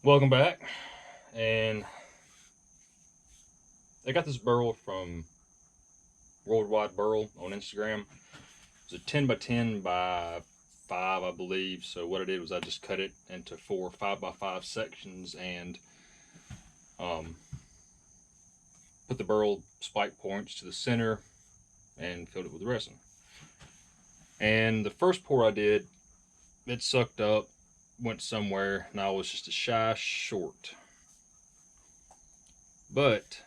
Welcome back. And I got this burl from Worldwide Burl on Instagram. It was a 10 by 10 by 5, I believe. So what I did was I just cut it into 4 5 by 5 sections and um, put the burl spike points to the center and filled it with resin. And the first pour I did, it sucked up, went somewhere, and I was just a shy short. But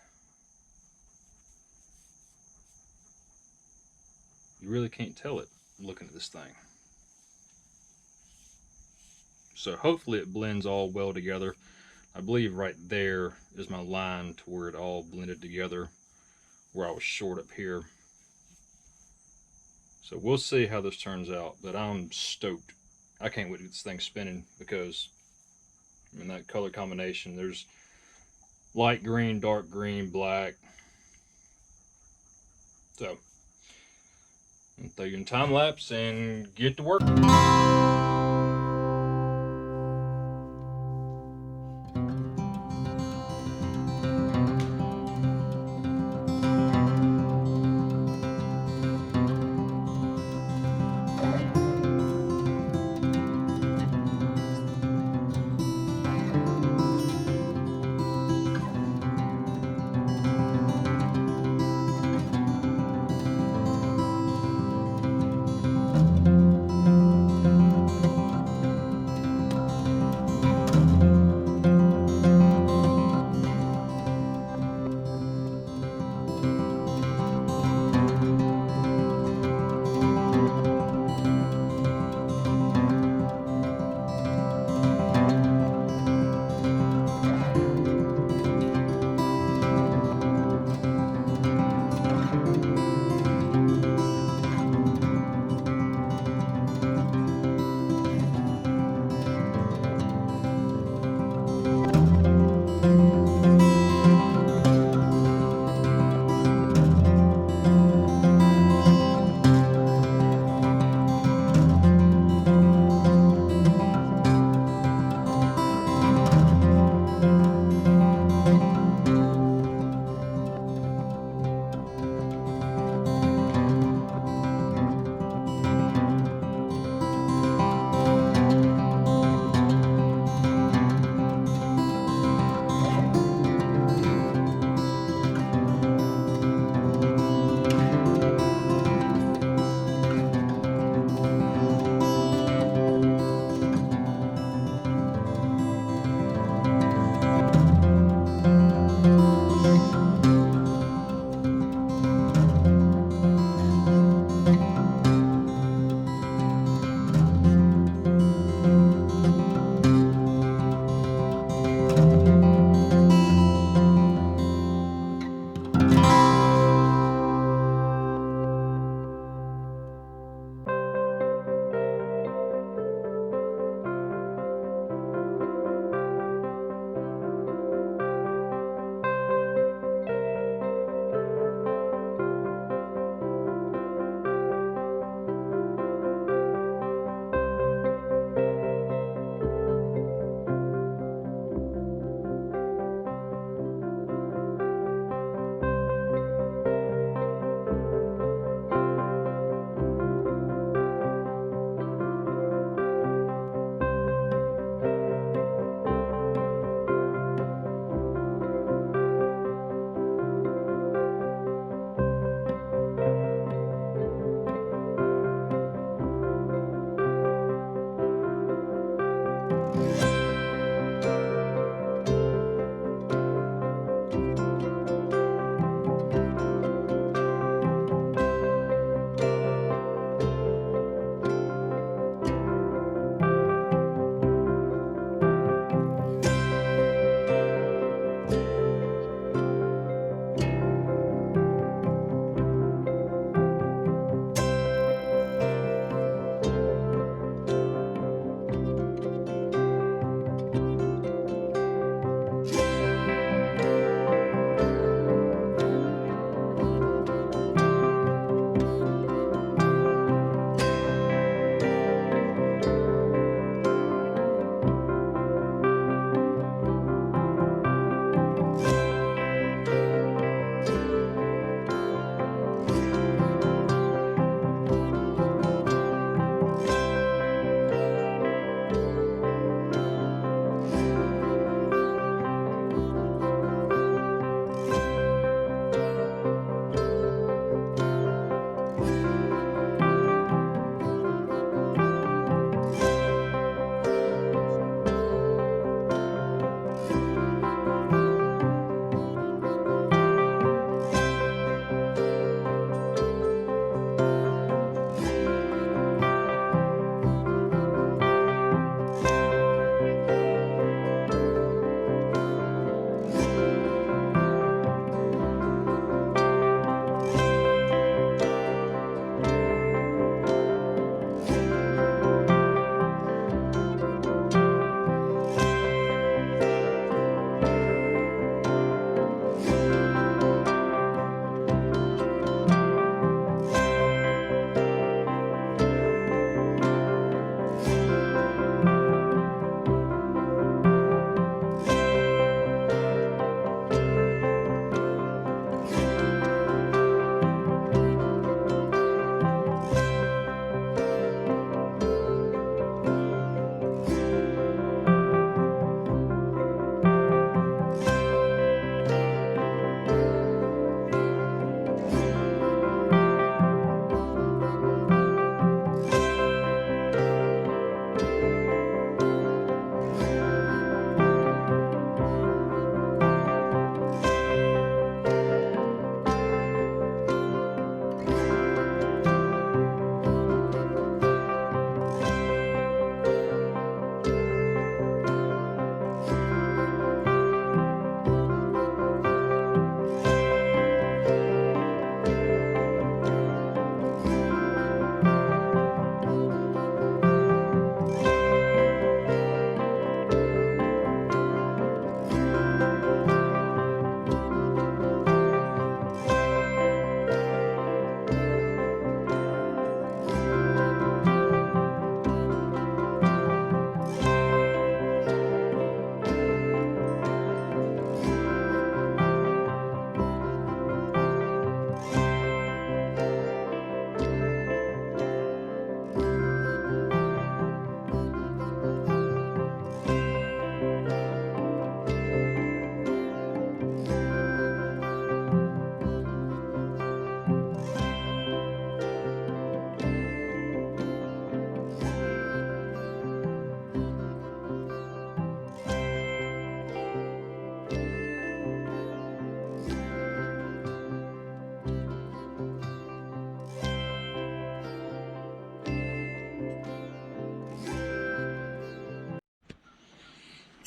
you really can't tell it looking at this thing. So hopefully it blends all well together. I believe right there is my line to where it all blended together, where I was short up here. So we'll see how this turns out, but I'm stoked. I can't wait to get this thing spinning because, I mean, that color combination, there's light green, dark green, black. So, I'll throw you in time lapse and get to work.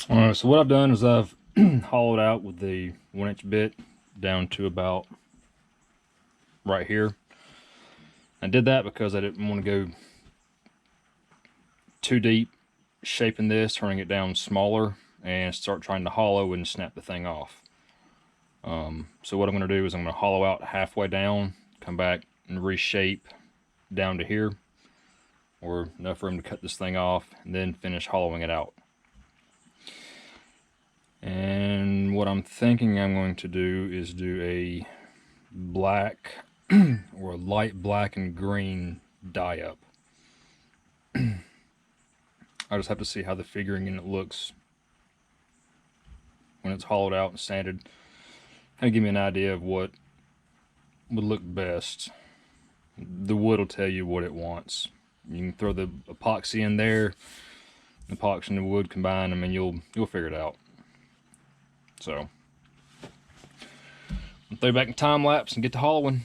Alright, so what I've done is I've hollowed out with the 1-inch bit down to about right here. I did that because I didn't want to go too deep shaping this, turning it down smaller, and start trying to hollow and snap the thing off. So what I'm going to do is I'm going to hollow out halfway down, come back and reshape down to here, or enough room to cut this thing off, and then finish hollowing it out. And what I'm thinking I'm going to do is do a black or a light black and green dye up. I just have to see how the figuring in it looks when it's hollowed out and sanded. Kind of give me an idea of what would look best. The wood will tell you what it wants. You can throw the epoxy in there, the epoxy and the wood combine them, and you'll figure it out. So, I'll throw back in time lapse and get to hollowing.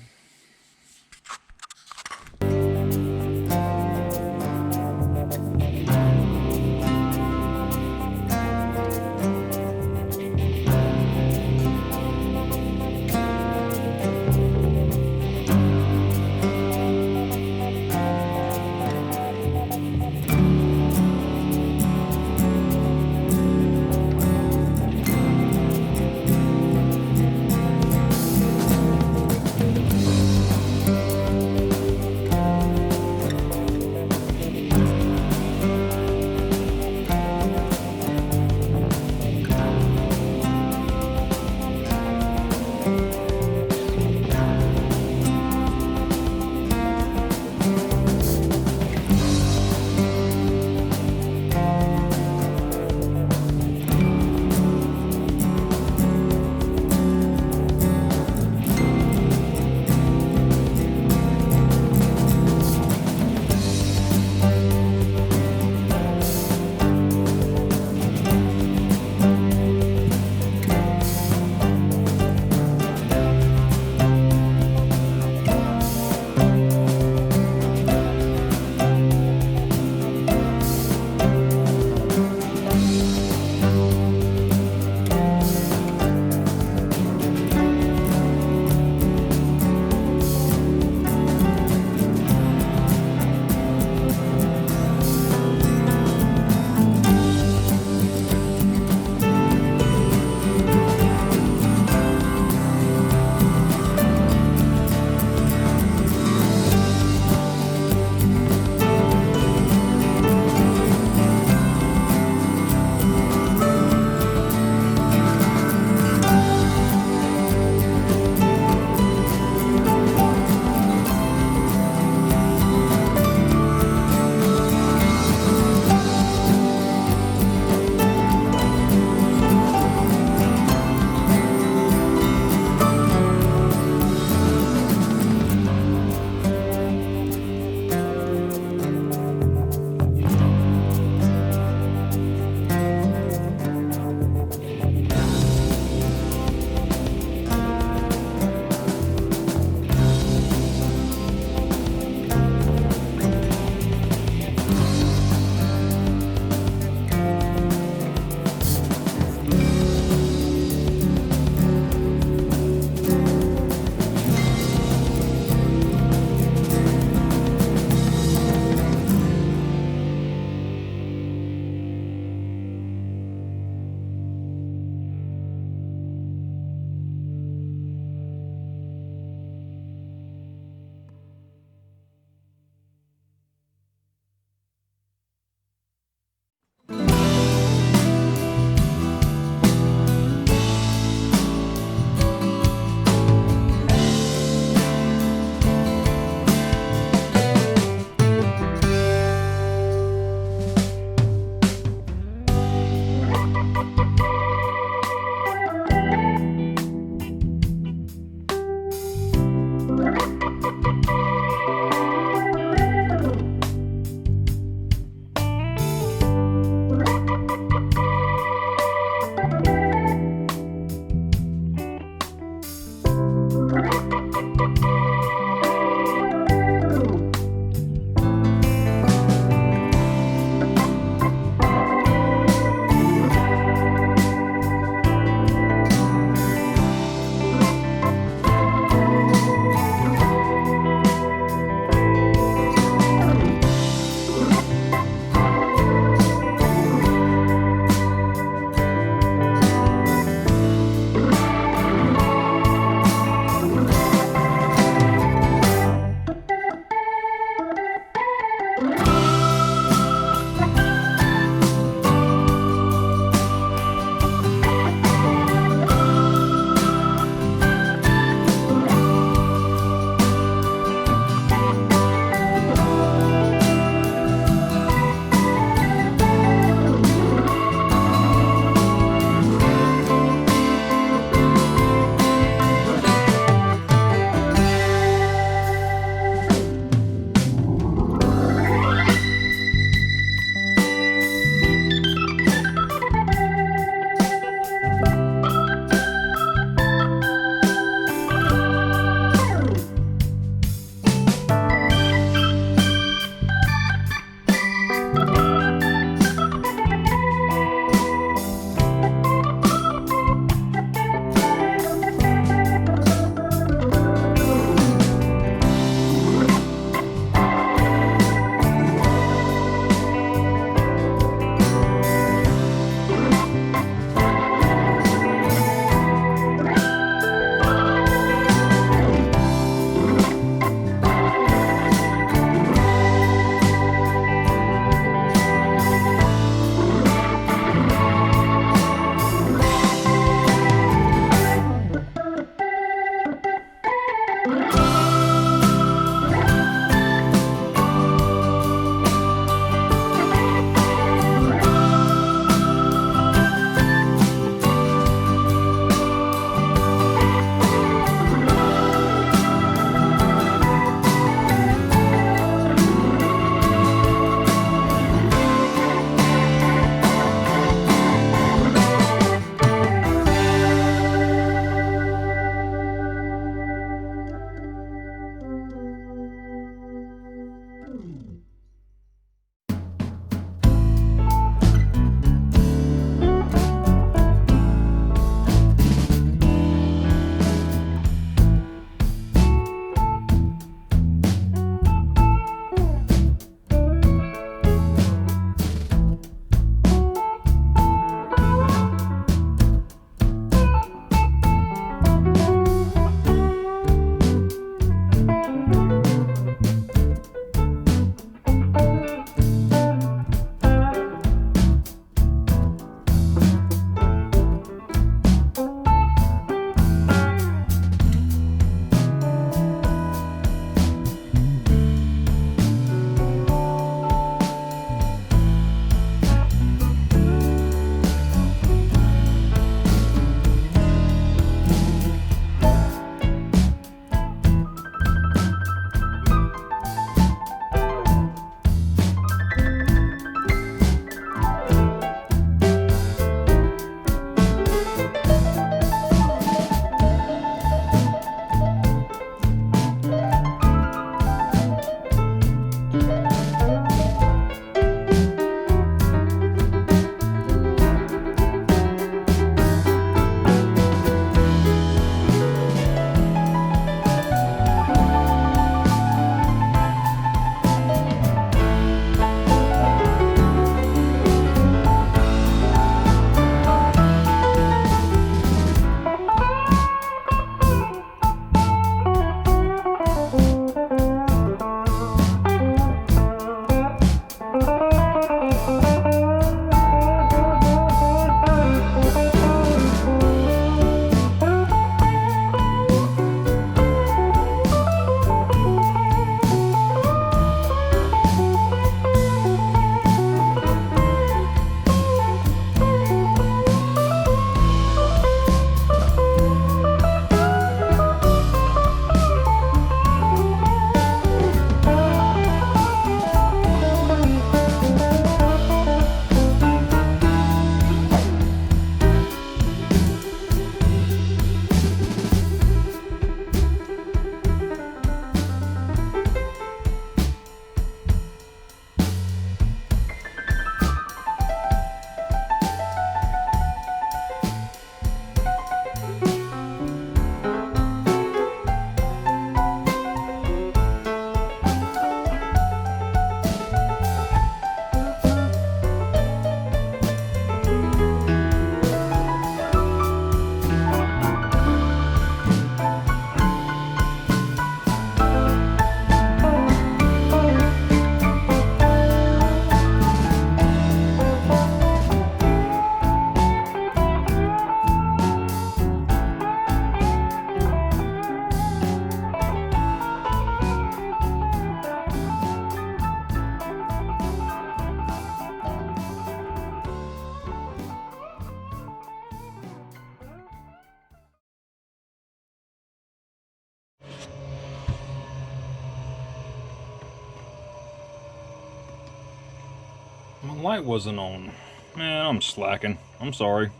My light wasn't on. Man, I'm slacking. I'm sorry.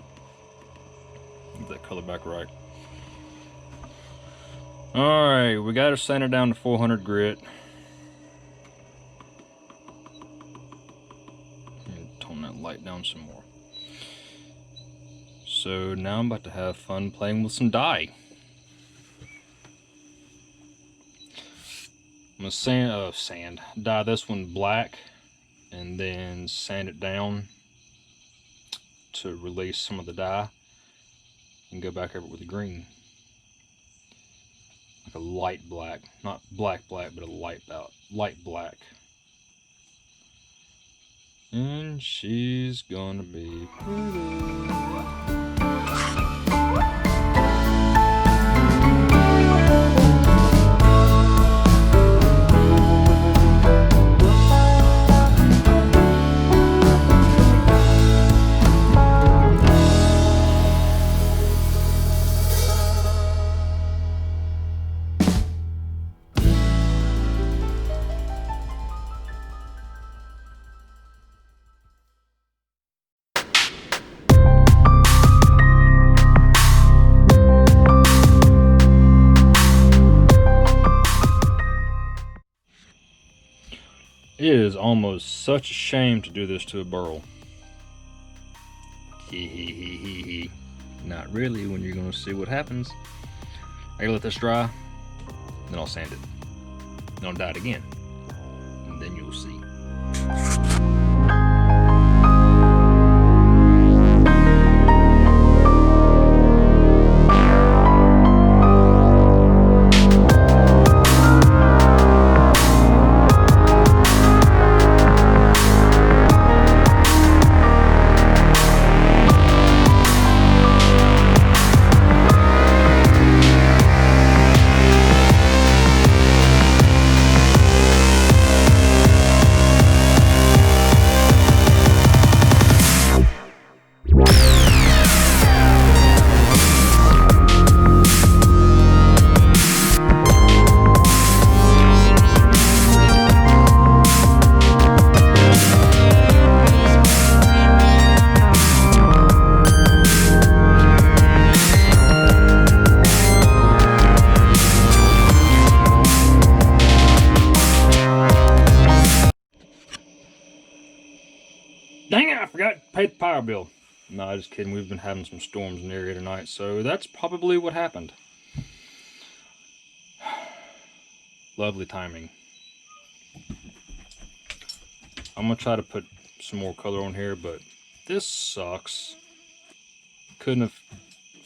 Get that color back right. Alright, we got her sanded down to 400 grit. And tone that light down some more. So now I'm about to have fun playing with some dye. I'm gonna dye this one black and then sand it down to release some of the dye and go back over it with the green. Like a light black, not black, but a light black. And she's gonna be pretty. It is almost such a shame to do this to a burl. Not really, when you're gonna see what happens. I gotta let this dry, then I'll sand it. Then I'll dye it again, and then you'll see. Dang it, I forgot to pay the power bill. No, just kidding. We've been having some storms in the area tonight, so that's probably what happened. Lovely timing. I'm gonna try to put some more color on here, but this sucks. Couldn't have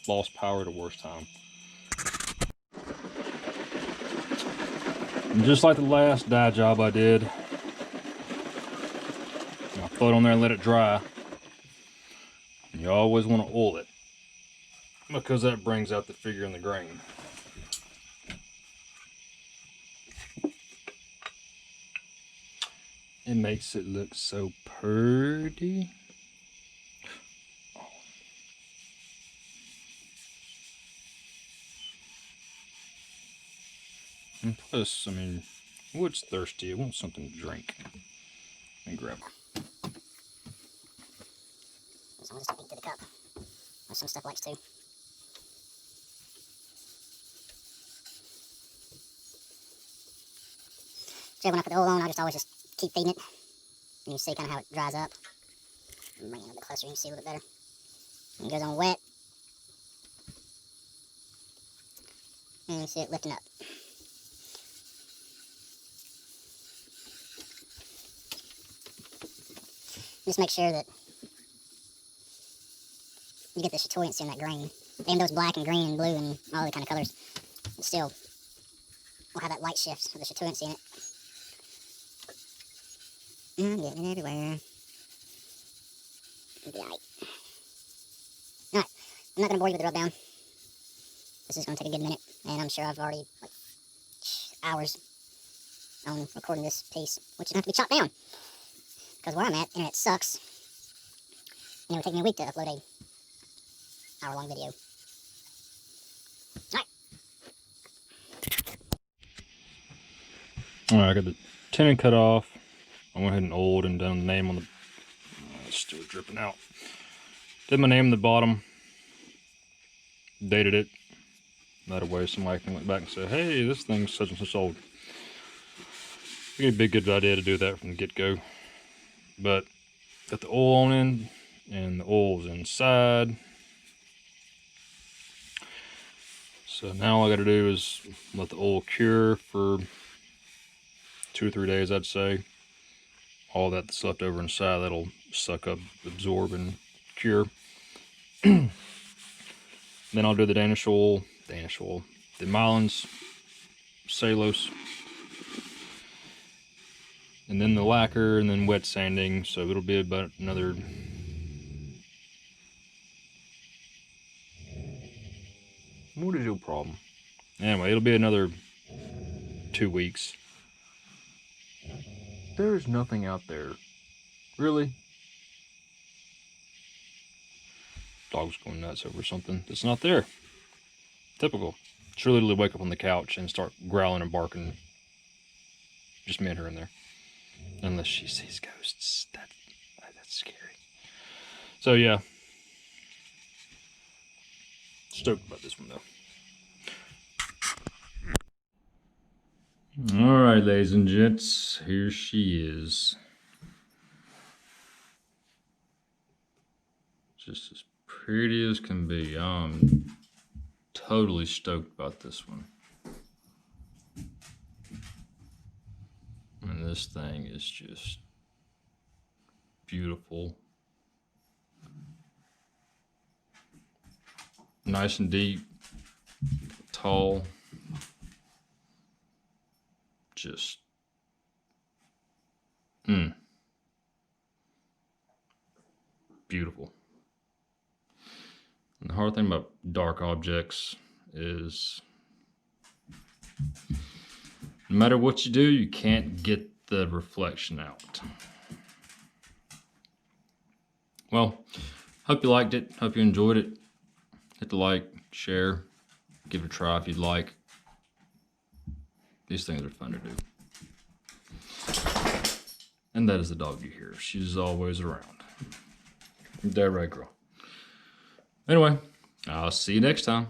lost power at a worse time. And just like the last dye job I did, I'll throw it on there and let it dry. And you always want to oil it, because that brings out the figure in the grain. It makes it look so pretty. And plus, I mean, wood's thirsty. It wants something to drink. And grab it. So I'll just beat to the cup. Some stuff likes to. So when I put the oil on, I just always just keep feeding it. And you see kind of how it dries up. Bring it a little bit closer, you can see a little bit better. And it goes on wet. And you see it lifting up. Just make sure that you get the chatoyancy in that grain. Even though it's black and green and blue and all other kind of colors, it still will have that light shift with the chatoyancy in it. I'm getting it everywhere. Alright. Alright, I'm not going to bore you with the rub down. This is going to take a good minute, and I'm sure I've already, like, hours on recording this piece, which is going to have to be chopped down. Because where I'm at, internet sucks. And it would take me a week to upload a hour-long video. Alright. Alright, I got the tenon cut off. I went ahead and oiled and done the name on the It's still dripping out. Did my name in the bottom. Dated it. That way somebody can look back and say, hey, this thing's such and such old. It'd be a good idea to do that from the get-go. But got the oil on in, and the oil's inside. So now all I gotta do is let the oil cure for 2 or 3 days, I'd say. All that's left over inside, that'll suck up, absorb, and cure. Then I'll do the Danish oil, the Mylan's cellulose, and then the lacquer, and then wet sanding. So it'll be about another what is your problem? Anyway, it'll be another 2 weeks. There's nothing out there. Really? Dog's going nuts over something that's not there. Typical. She'll literally wake up on the couch and start growling and barking. Just me and her in there. Unless she sees ghosts. That's scary. So yeah. Stoked about this one though. Alright, ladies and gents, here she is. Just as pretty as can be. I'm totally stoked about this one. And this thing is just beautiful. Nice and deep, tall. Just beautiful. And the hard thing about dark objects is no matter what you do, you can't get the reflection out. Well, hope you liked it. Hope you enjoyed it. Hit the like, share, give it a try if you'd like. These things are fun to do. And that is the dog you hear. She's always around. That right, girl. Anyway, I'll see you next time.